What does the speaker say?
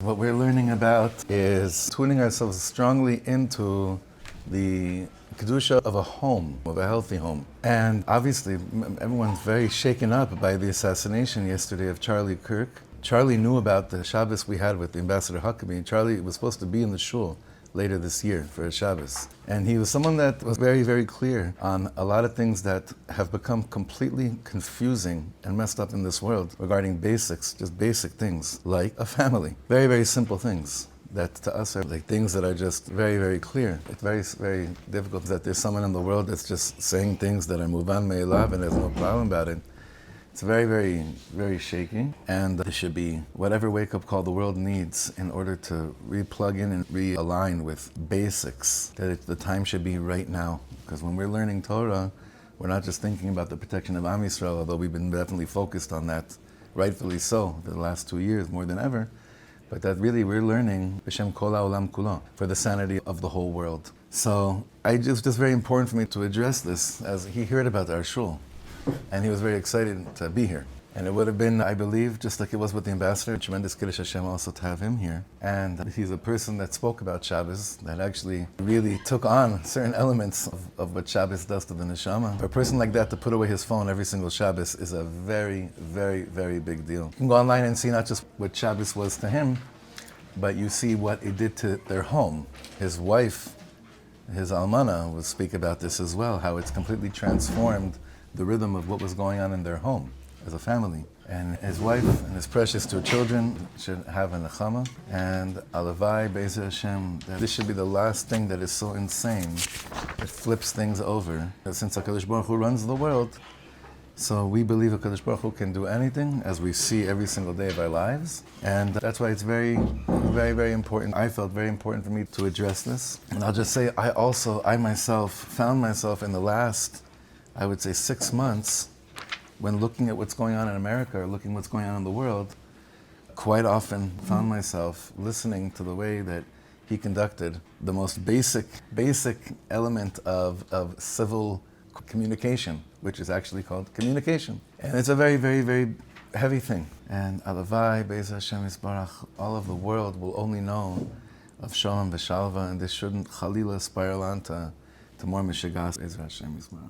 What we're learning about is tuning ourselves strongly into the kedusha of a home, of a healthy home. And obviously, everyone's very shaken up by the assassination yesterday of Charlie Kirk. Charlie knew about the Shabbos we had with the Ambassador Huckabee. Charlie was supposed to be in the shul later this year for a Shabbos. And he was someone that was very, very clear on a lot of things that have become completely confusing and messed up in this world regarding basics, just basic things, like a family. Very, very simple things that to us are like things that are just very, very clear. It's very, very difficult that there's someone in the world that's just saying things that are muvan me'elav and there's no problem about it. It's very, very, very shaky, and there should be whatever wake-up call the world needs in order to re-plug in and realign with basics, that the time should be right now. Because when we're learning Torah, we're not just thinking about the protection of Am Yisrael, although we've been definitely focused on that, rightfully so, for the last 2 years, more than ever, but that really we're learning B'Shem Kol HaOlam Kulo, for the sanity of the whole world. So it's just very important for me to address this, as he heard about our shul. And he was very excited to be here. And it would have been, I believe, just like it was with the ambassador, a tremendous Kiddush Hashem also to have him here. And he's a person that spoke about Shabbos, that actually really took on certain elements of what Shabbos does to the neshama. For a person like that to put away his phone every single Shabbos is a very, very, very big deal. You can go online and see not just what Shabbos was to him, but you see what it did to their home. His wife, his almana, will speak about this as well, how it's completely transformed the rhythm of what was going on in their home as a family. And his wife and his precious 2 children should have a nechama. And alavai be'ezeh Hashem, that this should be the last thing that is so insane, it flips things over. Since HaKadosh Baruch Hu runs the world, so we believe HaKadosh Baruch Hu can do anything, as we see every single day of our lives. And that's why it's very, very, very important. I felt very important for me to address this. And I'll just say, I myself found myself in the last, I would say 6 months, when looking at what's going on in America or looking what's going on in the world, quite often found myself listening to the way that he conducted the most basic element of civil communication, which is actually called communication. And it's a very, very, very heavy thing. And alavai be'ezeh Hashem Yisbarach, all of the world will only know of Shalom v'Shalva, and this shouldn't chalila spiral on to more mishigas, Ezra Hashem Yisbarach.